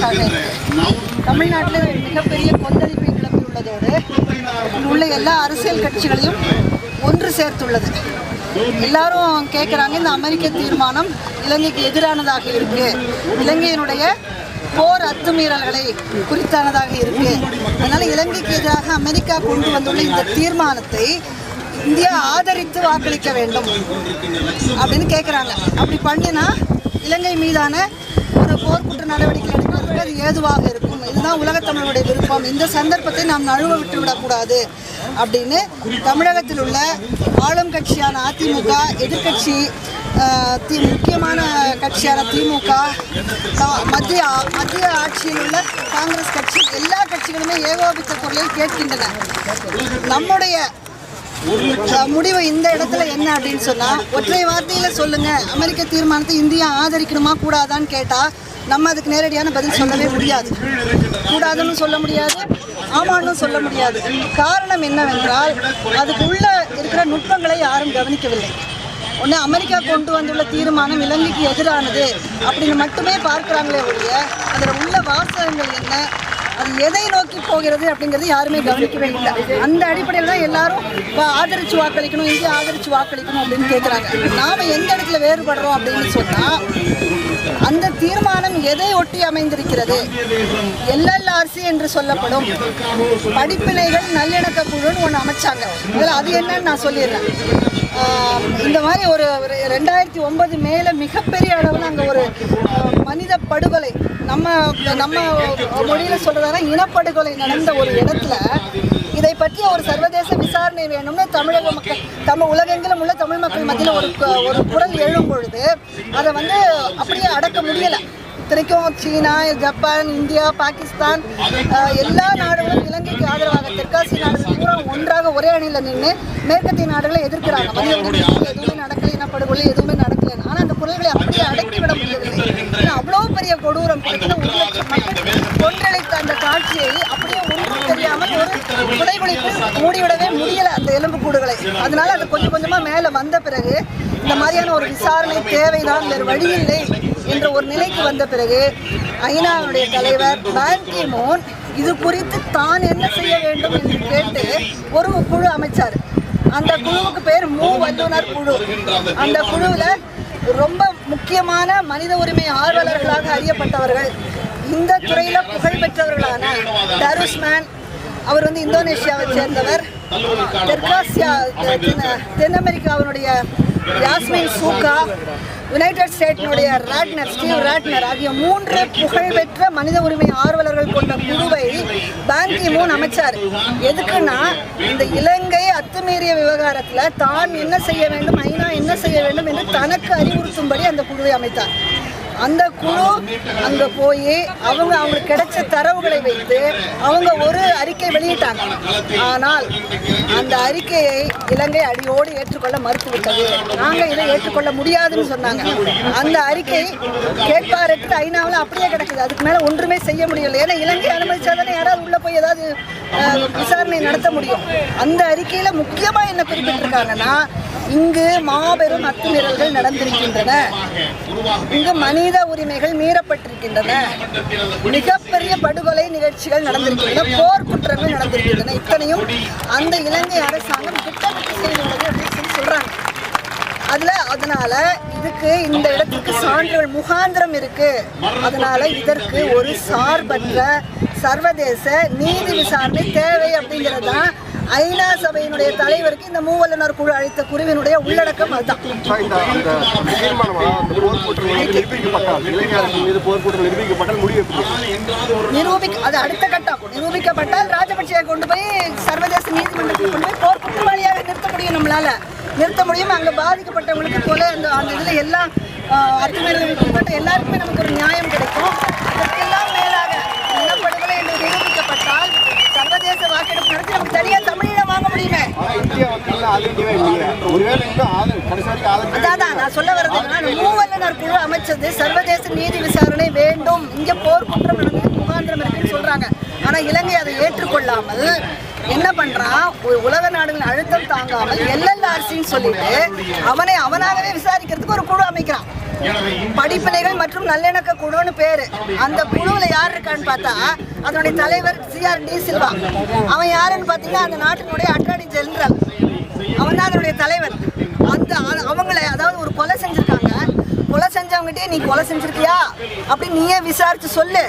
பேச்சாக தமிழ்நாட்டில் மிகப்பெரிய கொந்தளிப்பை கிளப்பியுள்ளதோடு உள்ள எல்லா அரசியல் கட்சிகளையும் ஒன்று சேர்த்துள்ளது. எல்லாரும் கேட்குறாங்க, இந்த அமெரிக்க தீர்மானம் இலங்கைக்கு எதிரானதாக இருக்கு, இலங்கையினுடைய போர் அத்துமீறல்களை குறித்தானதாக இருக்கு, அதனால இலங்கைக்கு எதிராக அமெரிக்கா கொண்டு வந்துள்ள இந்த தீர்மானத்தை இந்தியா ஆதரித்து வாக்களிக்க வேண்டும் அப்படின்னு கேட்குறாங்க. அப்படி பண்ணினா இலங்கை மீதான ஒரு போர்க்குற்ற நடவடிக்கை எடுக்கிறதுக்கு அது ஏதுவாக இருக்கும். இதுதான் உலகத்தமிழருடைய விருப்பம். இந்த சந்தர்ப்பத்தை நாம் நழுவ விட்டு விடக்கூடாது அப்படின்னு தமிழகத்தில் உள்ள ஆளும் கட்சியான அதிமுக, எதிர்கட்சி முக்கியமான கட்சியான திமுக, மத்திய ஆட்சியில் உள்ள காங்கிரஸ் கட்சி, எல்லா கட்சிகளுமே ஏகோபித்த குரலில் கேட்கின்றன. நம்முடைய முடிவு இந்த இடத்துல என்ன அப்படின்னு சொன்னால், ஒற்றை வார்த்தையில் சொல்லுங்கள், அமெரிக்க தீர்மானத்தை இந்தியா ஆதரிக்கணுமா கூடாதான்னு கேட்டால் நம்ம அதுக்கு நேரடியான பதில் சொல்லவே முடியாது. கூடாதுன்னு சொல்ல முடியாது, ஆமான்னு சொல்ல முடியாது. காரணம் என்னவென்றால், அதுக்கு உள்ள இருக்கிற நுட்பங்களை யாரும் கவனிக்கவில்லை. ஒன்று, அமெரிக்கா கொண்டு வந்துள்ள தீர்மானம் இலங்கைக்கு எதிரானது அப்படின்னு மட்டுமே பார்க்குறாங்களே ஒழிய அதில் உள்ள வாசகங்கள் என்ன, அது எதை நோக்கி போகிறது அப்படிங்கிறது யாருமே கவனிக்கவே இல்லை. அந்த அடிப்படையில் தான் எல்லாரும் ஆதரித்து வாக்களிக்கணும், இந்தியா ஆதரித்து வாக்களிக்கணும் அப்படின்னு கேட்குறாங்க. நாம் எந்த இடத்துல வேறுபடுறோம் அப்படின்னு சொன்னால், அந்த தீர்மானம் எதை ஒட்டி அமைந்திருக்கிறது? LLRC என்று சொல்லப்படும் படிப்பினைகள் நல்லிணக்க குழுன்னு ஒன்று அமைச்சாங்க. இதில் அது என்னன்னு நான் சொல்லிடுறேன். இந்த மாதிரி ஒரு 2009 மேலே மிகப்பெரிய அளவில் அங்கே ஒரு மனித படுகொலை, நம்ம மொழியில் சொல்கிறதால இனப்படுகொலை நடந்த ஒரு இடத்துல இதை பற்றி ஒரு சர்வதேச விசாரணை வேணும்னு தமிழக மக்கள், உலகெங்கிலும் உள்ள தமிழ் மக்கள் மத்தியில் ஒரு குரல் எழும் பொழுது அதை அப்படியே அடக்க முடியலை. இத்தனைக்கும் சீனா, ஜப்பான், இந்தியா, பாகிஸ்தான் எல்லா நாடுகளும் இலங்கைக்கு ஆதரவாக, தெற்காசிய நாடுகள் பூரா ஒன்றாக ஒரே அணியில் நின்று மேற்கத்திய நாடுகளை எதிர்க்கிறாங்க. எதுவுமே நடக்கலை, இனப்படுகொலை எதுவுமே நடக்கலை. ஆனால் அந்த குரல்களை அப்படியே அடக்கிவிட முடியவில்லை. ஏன்னா அவ்வளோ பெரிய கொடூரம், 1 லட்சம் மக்கள் கொன்றளித்த அந்த காட்சியை அப்படியே ஒன்றும் தெரியாமல் ஒரு புதைகுழிக்குள் மூடிவிடவே முடியலை அந்த எலும்புக்கூடுகளை. அதனால அது கொஞ்சம் கொஞ்சமாக மேலே வந்த பிறகு இந்த மாதிரியான ஒரு விசாரணை தேவைதான், வேறு வழியில்லை என்ற ஒரு நிலைக்கு வந்த பிறகு ஐநாவுடைய தலைவர் பான் கி மூன் இது குறித்து தான் என்ன செய்ய வேண்டும் என்று கேட்டு ஒரு குழு அமைச்சார். அந்த குழுவுக்கு பேர் மூவல்லுநர் குழு. அந்த குழுவில் ரொம்ப முக்கியமான மனித உரிமை ஆர்வலர்களாக அறியப்பட்டவர்கள், இந்த துறையில் புகழ்பெற்றவர்களான டருஸ்மேன், அவர் இந்தோனேஷியாவை சேர்ந்தவர், தெற்காசியா தென் அமெரிக்காவினுடைய Yasmin Sooka, United ஸ்டேட்னுடைய Steve Ratner ஆகிய 3 புகழ்பெற்ற மனித உரிமை ஆர்வலர்கள் கொண்ட குழுவை பான் கி மூன் அமைச்சார். எதுக்குன்னா, இந்த இலங்கை அத்துமீறிய விவகாரத்தில் தான் என்ன செய்ய வேண்டும், ஐநா என்ன செய்ய வேண்டும் என்று தனக்கு அறிவுறுத்தும்படி அந்த குழுவை அமைத்தார். அந்த குழு அங்கே போய் அவங்களுக்கு கிடைச்ச தரவுகளை வைத்து அவங்க ஒரு அறிக்கை வெளியிட்டாங்க. ஆனால் அந்த அறிக்கையை இலங்கை அடியோடு ஏற்றுக்கொள்ள மறுத்துவிட்டது. நாங்கள் இதை ஏற்றுக்கொள்ள முடியாதுன்னு சொன்னாங்க. அந்த அறிக்கை கேட்பாருக்கு ஐநாவில் அப்படியே கிடக்குது. அதுக்கு மேலே ஒன்றுமே செய்ய முடியலை. ஏன்னா இலங்கை அனுமதிச்சாதானே யாராவது உள்ளே போய் ஏதாவது விசாரணை நடத்த முடியும். அந்த அறிக்கையில் முக்கியமாக என்ன குறிப்பிட்டிருக்காங்கன்னா, இங்கு மாபெரும் அத்துமீறல்கள் நடந்திருக்கின்றன, இங்கு மனித உரிமைகள் மீறப்பட்டிருக்கின்றன, மிகப்பெரிய படுகொலை நிகழ்ச்சிகள் நடந்திருக்கின்றன, போர் குற்றங்கள் நடந்திருக்கின்றன. இத்தனையும் அந்த இலங்கை அரசாங்கம் திட்டமிட்டு செய்துள்ளது அப்படின்னு சொல்றாங்க. அதனால இதுக்கு இந்த இடத்துக்கு சான்றுகள் முகாந்திரம் இருக்கு. அதனால இதற்கு ஒரு சார்பற்ற சர்வதேச நீதி விசாரணை தேவை அப்படிங்கிறது தான் ஐநா சபையினுடைய தலைவருக்கு இந்த மூவல்லுநர் குழு அளித்த குழுவினுடைய உள்ளடக்கம். அதுதான் அது அடுத்த கட்டம். நிரூபிக்கப்பட்டால் ராஜபக்சேவை கொண்டு போய் சர்வதேச நீதிமன்றத்தில் கொண்டு போய் போர் குற்றவாளியாக நிறுத்த முடியும். நம்மளால நிறுத்த முடியும். அங்கே பாதிக்கப்பட்டவங்களுக்கு போல அந்த இதில் எல்லாம் அத்துமீறல்களுக்கு உட்பட்ட எல்லாருக்குமே நமக்கு ஒரு நியாயம் கிடைக்கும். அதற்கெல்லாம் மேலாக இனப்படுகொலை என்று நிரூபிக்கப்பட்டால் சர்வதேச வாக்கெடுப்பு நடத்தி நமக்கு தனியாக தமிழீழம் வாங்க முடியுமே. அதான் நான் சொல்ல வர்றது, மூவல்லுநர் குழு அமைச்சது சர்வதேச நீதி விசாரணை வேண்டும், இங்கே போர் குற்றம் நடந்து முகாந்திரம் இருக்குன்னு சொல்றாங்க. ஆனால் இலங்கை அதை ஏற்றுக்கொள்ளாமல் என்ன பண்றான், உலக நாடுகளின் அழுத்தம் தாங்காமல் LLRCன்னு சொல்லிட்டு அவனாகவே விசாரிக்கிறதுக்கு ஒரு குழு அமைக்கிறான். படிப்பினைகள் மற்றும் நல்லிணக்க குழுன்னு பேரு. அந்த குழுவில் யார் இருக்கான்னு பார்த்தா அதனுடைய தலைவர் CR.D. சில்வா. அவன் யாருன்னு பார்த்தீங்கன்னா அந்த நாட்டினுடைய அட்டார்னி ஜெனரல். அவன் தான் அதனுடைய தலைவர். அந்த அவங்களை அதாவது ஒரு கொலை செஞ்சுருக்காங்க. கொலை செஞ்சவங்ககிட்டே நீ கொலை செஞ்சுருக்கியா அப்படின்னு நீயே விசாரித்து சொல்லு,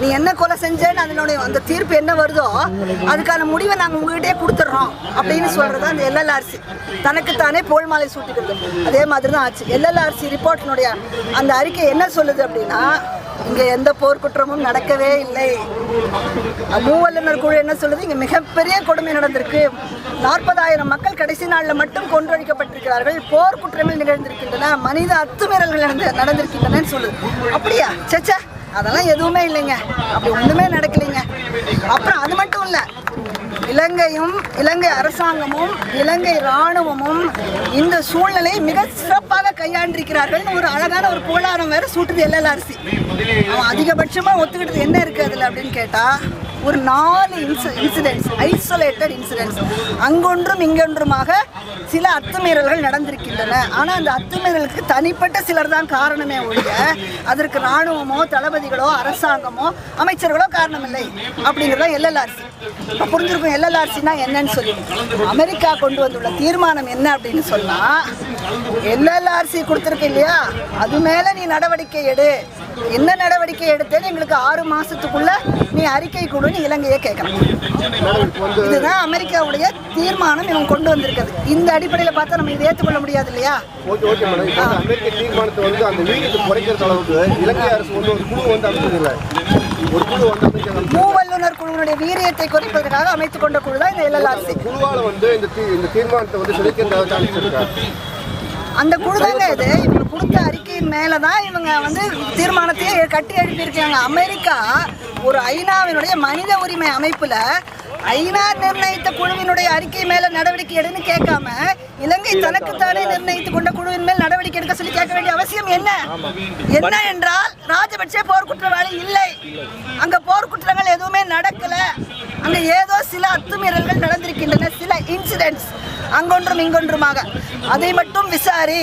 நீ என்ன கொலை செஞ்சேன்னு அதனுடைய அந்த தீர்ப்பு என்ன வருதோ அதுக்கான முடிவை நாங்கள் உங்ககிட்டே கொடுத்துட்றோம் அப்படின்னு சொல்கிறது அந்த LLRC. தனக்குத்தானே போல் மாலை சூட்டிக்கிறது. அதே மாதிரி தான் ஆச்சு. LLRC ரிப்போர்ட்டினுடைய அந்த அறிக்கை என்ன சொல்லுது அப்படின்னா, இங்கே எந்த போர்க்குற்றமும் நடக்கவே இல்லை. மூவல்லுநர் குழு என்ன சொல்லுது, இங்கே மிகப்பெரிய கொடுமை நடந்திருக்கு. 40,000 மக்கள் கடைசி நாளில் மட்டும் கொன்றொழிக்கப்பட்டிருக்கிறார்கள். போர்க்குற்றங்கள் நிகழ்ந்திருக்கின்றன, மனித அத்துமீறல்கள் நடந்திருக்கின்றன சொல்லுது. அப்படியா? சச்சா, அதெல்லாம் எதுவுமே இல்லைங்க, அப்படி ஒன்றுமே நடக்கலைங்க. அப்புறம் அது மட்டும் இல்லை, இலங்கை அரசாங்கமும் இலங்கை இராணுவமும் இந்த சூழ்நிலையை மிக சிறப்பாக கையாண்டிருக்கிறார்கள். ஒரு அழகான ஒரு புகழாரம் வேற சூட்டுது LLRC. அவன் அதிகபட்சமாக ஒத்துக்கிட்டது என்ன இருக்குது அதில் அப்படின்னு கேட்டால், ஒரு 4 இன்சிடென்ட்ஸ், ஐசோலேட்டட் இன்சிடென்ட்ஸ், அங்கொன்றும் இங்கொன்றுமாக சில அத்துமீறல்கள் நடந்திருக்கின்றன. ஆனால் அந்த அத்துமீறலுக்கு தனிப்பட்ட சிலர் தான் காரணமே ஒழிய அதற்கு இராணுவமோ தளபதிகளோ அரசாங்கமோ அமைச்சர்களோ காரணமில்லை அப்படிங்கிறத LLRC. இப்போ புரிஞ்சிருக்கும் LLRCனா என்னன்னு சொல்லி. அமெரிக்கா கொண்டு வந்துள்ள தீர்மானம் என்ன அப்படின்னு சொன்னால், LLRC கொடுத்துருக்கு இல்லையா, அது மேலே நீ நடவடிக்கை எடு. என்ன நடவடிக்கை எடுத்தேன்னு எங்களுக்கு 6 மாதத்துக்குள்ள நீ அறிக்கை கொடுன்னு இலங்கையை கேட்கலாம். இதுதான் அமெரிக்காவுடைய தீர்மானம் இவங்க கொண்டு வந்திருக்குது. இந்த அடிப்படையில் பார்த்தா நம்ம இதை ஏற்றுக்கொள்ள முடியாது இல்லையா? அமெரிக்க தீர்மானத்தை வந்து அந்த வீட்டுக்கு குறைக்கிற அளவுக்கு இலங்கை அரசு வந்து ஒரு குழு வந்து அமைச்சதில்லை. ஒரு குழு வந்து மூவல்லுநர் குழுவினுடைய வீரியத்தை குறைப்பதற்காக அமைத்துக் கொண்ட குழு தான் இந்த LLRC. குழுவால் வந்து இந்த தீர்மானத்தை வந்து சிதைக்கிறதாக அந்த குழு தாங்க இது. இவங்க கொடுத்த அறிக்கையின் மேலே தான் இவங்க வந்து தீர்மானத்தையே கட்டி எழுப்பியிருக்காங்க. அமெரிக்கா ஒரு ஐநாவினுடைய மனித உரிமை அமைப்புல ஐநா நிர்ணயித்த குழுவினுடைய அறிக்கை மேல நடவடிக்கை எடுன்னு கேட்காம இலங்கை தனக்குத்தானே நிர்ணயித்துக் கொண்ட குழுவின் மேல் நடவடிக்கை எடுக்க சொல்லி கேட்க வேண்டிய அவசியம் என்ன? என்ன என்றால், ராஜபக்சே போர்க்குற்றவாளி இல்லை, அங்க போர்க்குற்றங்கள் எதுவுமே நடக்கல, அங்க ஏதோ சில அத்துமீறல்கள் நடந்திருக்கின்றன, சில இன்சிடென்ட்ஸ் அங்கொன்றும் இங்கொன்றுமாக, அதை மட்டும் விசாரி.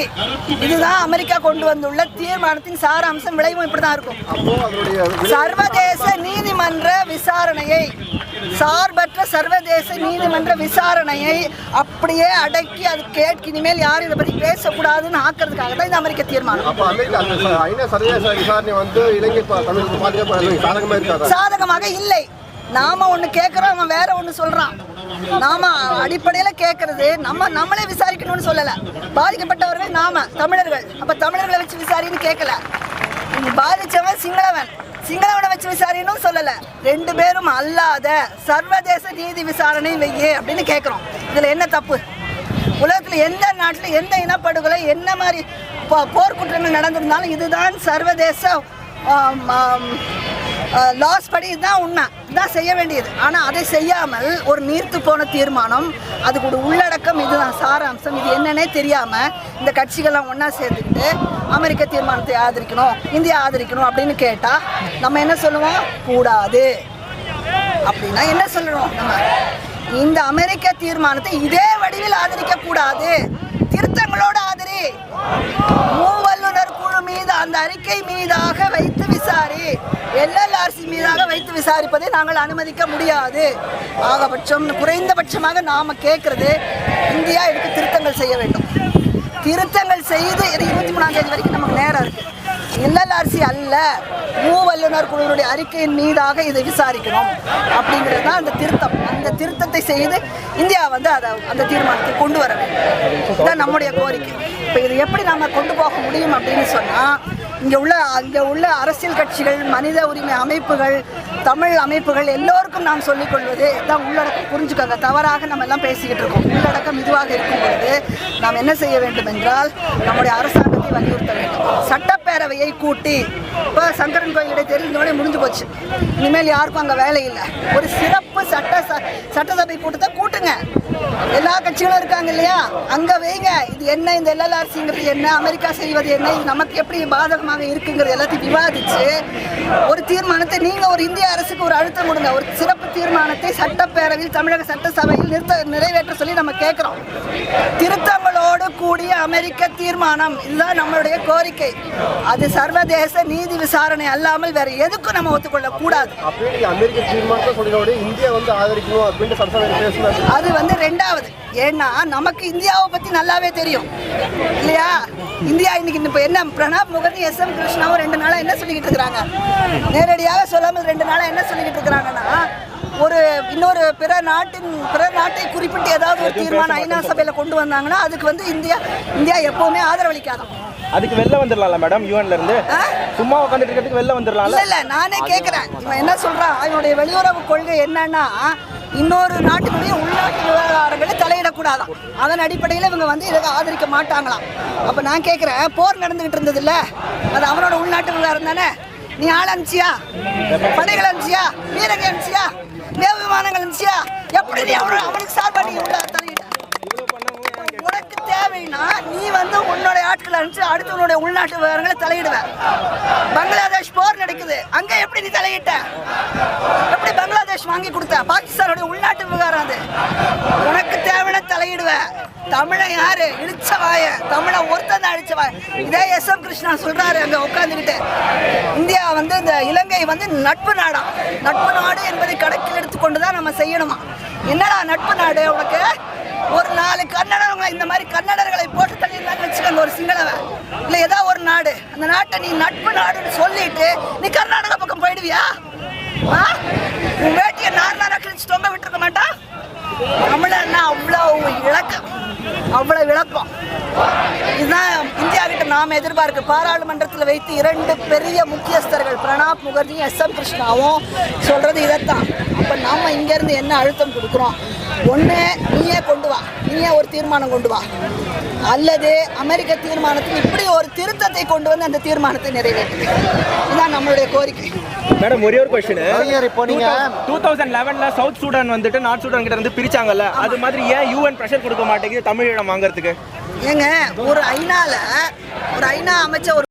இதுதான் அமெரிக்கா கொண்டு வந்துள்ள தீர்மானத்தின் சாராம்சம். விளைவும் இப்படிதான் இருக்கும். சர்வதேச நீதிமன்ற விசாரணையை, சார்பற்ற சர்வதேச நீதிமன்ற விசாரணையை அப்படியே அடக்கி அது கேட்க இனிமேல் யாரும் இதை பற்றி பேசக்கூடாதுன்னு ஆக்கிறதுக்காக தான் இந்த அமெரிக்க தீர்மானம். சாதகமாக இல்லை. நாம ஒண்ணு கேட்கிறோம், அவன் வேற ஒண்ணு சொல்றான். நாம அடிப்படையில கேட்கறது நம்மளே விசாரிக்கணும்னு சொல்லல. பாதிக்கப்பட்டவர்கள் நாம தமிழர்கள், அப்ப தமிழர்களை வச்சு விசாரின்னு கேட்கல. பாதிச்சவன் சிங்களவனை வச்சு விசாரின்னு சொல்லல. 2 பேரும் அல்லாத சர்வதேச நீதி விசாரணை வையே அப்படின்னு கேட்கிறோம். இதுல என்ன தப்பு? உலகத்துல எந்த நாட்டுல எந்த இனப்படுகொலை என்ன மாதிரி போர்க்குற்றங்கள் நடந்திருந்தாலும் இதுதான் சர்வதேச லாஸ் படி இதுதான் உண்மை, இதுதான் செய்ய வேண்டியது. ஆனால் அதை செய்யாமல் ஒரு நீர்த்து போன தீர்மானம், அதுக்கு உள்ளடக்கம் இதுதான் சாராம்சம், இது என்னன்னே தெரியாமல் இந்த கட்சிகள்லாம் ஒன்றா சேர்ந்துக்கிட்டு அமெரிக்க தீர்மானத்தை ஆதரிக்கணும், இந்தியா ஆதரிக்கணும் அப்படின்னு கேட்டால் நம்ம என்ன சொல்லுவோம்? கூடாது. அப்படின்னா என்ன சொல்லணும்? நம்ம இந்த அமெரிக்க தீர்மானத்தை இதே வடிவில் ஆதரிக்க கூடாது, திருத்தங்களோடு ஆதரி. மூவல்லுநர் குழு மீது அந்த அறிக்கை மீதாக வைத்து விசாரி, LLRC மீதாக வைத்து விசாரிப்பதை நாங்கள் அனுமதிக்க முடியாது. ஆகபட்சம் குறைந்தபட்சமாக நாம கேட்கறது, இந்தியா இதுக்கு திருத்தங்கள் செய்ய வேண்டும். திருத்தங்கள் செய்து 23ஆம் தேதி வரைக்கும் நமக்கு நேரம் இருக்கு. LLRC அல்ல, மூவல்லுநர் குழுவினுடைய அறிக்கையின் மீதாக இதை விசாரிக்கணும் அப்படிங்கிறது தான் அந்த திருத்தம். அந்த திருத்தத்தை செய்து இந்தியா வந்து அந்த தீர்மானத்தை கொண்டு வர வேண்டும். இதுதான் நம்முடைய கோரிக்கை. இப்போ இது எப்படி நம்ம கொண்டு போக முடியும் அப்படின்னு சொன்னால், இங்கே உள்ள அரசியல் கட்சிகள், மனித உரிமை அமைப்புகள், தமிழ் அமைப்புகள் எல்லோருக்கும் நாம் சொல்லிக்கொள்வது தான் உள்ளடக்கம். புரிஞ்சுக்கோங்க, தவறாக நம்ம எல்லாம் பேசிக்கிட்டு இருக்கோம். உள்ளடக்கம் இதுவாக இருக்கும் பொழுது நாம் என்ன செய்ய வேண்டும் என்றால், நம்முடைய அரசாங்கத்தை வலியுறுத்த வேண்டும். சட்டப்பேரவையை கூட்டி, இப்போ சங்கரன் கோயில் இடைத்தேர்தல் இந்த மாதிரி முடிஞ்சு போச்சு, இனிமேல் யாருக்கும் அங்கே வேலை இல்லை. ஒரு சிறப்பு சட்டசபை கூட்டத்தை கூட்டுங்க. எல்லா கட்சிகளும் இருக்காங்க இல்லையா, அங்க வைங்க. இது என்ன, இந்த LLRCங்கிறது என்ன, அமெரிக்கா செய்வது என்ன, இது நமக்கு எப்படி பாதகமாக இருக்குங்கிறது எல்லாத்தையும் விவாதிச்சு ஒரு தீர்மானத்தை நீங்க ஒரு இந்திய அரசுக்கு ஒரு அழுத்தம் கொடுங்க. ஒரு சிறப்பு தீர்மானத்தை சட்டப்பேரவையில் தமிழக சட்டசபையில் நிறைவேற்ற சொல்லி நம்ம கேட்கிறோம். திருத்தங்களோடு கூடிய அமெரிக்க தீர்மானம், இதுதான் நம்மளுடைய கோரிக்கை. அது சர்வதேச நீதி விசாரணை அல்லாமல் வேற எதுக்கும் நம்ம ஒத்துக்கொள்ள கூடாது. அமெரிக்க தீர்மானத்தை சொல்லினோட இந்தியா வந்து ஆதரிக்கணும் அப்படின்னு சட்டசபையில் பேசுறாங்க. அது வந்து ரெண்டாவது. ஏன்னா நமக்கு இந்தியாவை பத்தி நல்லாவே தெரியும் இல்லையா. இந்தியா இன்னைக்கு இப்ப என்ன, பிரணாப் முகர்ஜி SM கிருஷ்ணாவும் 2 நாளா என்ன சொல்லிக்கிட்டு இருக்கிறாங்க, நேரடியாக சொல்லாமல் 2 நாளா என்ன சொல்லிக்கிட்டு இருக்கிறாங்கன்னா, ஒரு இன்னொரு பிற நாட்டை குறிப்பிட்டு ஏதாவது ஒரு தீர்மானம் ஐநா சபையில கொண்டு வந்தாங்கன்னா அதுக்கு வந்து இந்தியா எப்பவுமே ஆதரவளிக்காதான். அதுக்கு வெளில வந்துடலாம்ல மேடம், யூஎன்ல இருந்து சும்மா உட்காந்துட்டு இருக்கிறதுக்கு வெளில வந்துடலாம்ல. இல்ல நானே கேட்கிறேன், இவன் என்ன சொல்றான், அவனுடைய வெளியுறவு கொள்கை என்னன்னா இன்னொரு நாட்டினுடைய உள்நாட்டு விவகாரங்களை தலையிடக்கூடாதான். அதன் அடிப்படையில் இவங்க வந்து இதை ஆதரிக்க மாட்டாங்களாம். அப்ப நான் கேட்கிறேன், போர் நடந்துகிட்டு இருந்தது இல்ல, அது அவனோட உள்நாட்டு விவகாரம் தானே. நீ ஆள் அனுப்பிச்சியா, படைகள் அனுப்பிச்சியா, வீரர்கள் அனுப்பிச்சியா, நேவு விமானங்கள் அனுப்பிச்சியா, எப்படி நீ அவனுக்கு சார்பா நீ உள்ள தலையிட? உனக்கு தேவைன்னா நீ வந்து உன்னோட ஆட்களை அனுப்பிச்சு அடுத்தவனுடைய உள்நாட்டு விவகாரங்களை தலையிடுவ. பங்களாதேஷ் போர் நடக்குது, அங்க எப்படி நீ தலையிட்ட? எப்படி பங்களாதேஷ் வாங்கி கொடுத்த? பாகிஸ்தானுடைய உள்நாட்டு விவகாரம் அது. உனக்கு தேவையான தலையிடுவ. தமிழன் யாரு? இழிச்சவாய. தமிழை ஒருத்தன் அழிச்சவாய. இதே SM கிருஷ்ணா சொல்றாரு அங்க உட்காந்துக்கிட்டு, இந்தியா வந்து இந்த இலங்கை வந்து நட்பு நாடா, நட்பு நாடு என்பதை கணக்கில் எடுத்துக்கொண்டுதான் நம்ம செய்யணுமா. என்னடா நட்பு நாடு உனக்கு? ஒரு 4 கன்னடர்கள் இந்த மாதிரி கன்னடர்களை போட்டு தள்ளிடலான்னு வச்சுக்கோங்க, ஒரு சிங்களவன் இல்லை ஏதோ ஒரு நாடு, அந்த நாட்டை நீ நட்பு நாடுன்னு சொல்லிட்டு நீ கர்நாடகா பக்கம் போயிடுவியா? உன் வேட்டியை நார் கிழிச்சு தொங்க விட்டுருக்க மாட்டா? தமிழன்னா அவ்வளவு இழக்கம், அவ்வளவு இழப்பம். இதுதான் இந்தியா கிட்ட நாம எதிர்பார்க்க. பாராளுமன்றத்தில் வைத்து 2 பெரிய முக்கியஸ்தர்கள் பிரணாப் முகர்ஜி SM கிருஷ்ணாவும் சொல்றது இதைத்தான். அப்ப நாம இங்க இருந்து என்ன அழுத்தம் கொடுக்குறோம்? ஒண்ணு நீயே கொண்டு வா, நீயே ஒரு தீர்மானம் கொண்டு வா, அல்லது அமெரிக்க தீர்மானத்தில் இப்படி ஒரு திருத்தத்தை கொண்டு வந்து அந்த தீர்மானத்தை நிறைவேற்று. இதுதான் நம்மளுடைய கோரிக்கை. மேடம் ஒரே ஒரு क्वेश्चन, இப்போ நீங்க 2011ல சவுத் சூடான் வந்துட்டு நார்த் சூடான் கிட்ட இருந்து பிரிச்சாங்கல்ல, அது மாதிரி ஏன் UN பிரஷர் கொடுக்க மாட்டேங்குது தமிழீழம் வாங்குறதுக்கு? ஏங்க, ஒரு ஐநால ஒரு ஐநா அமைச்ச ஒரு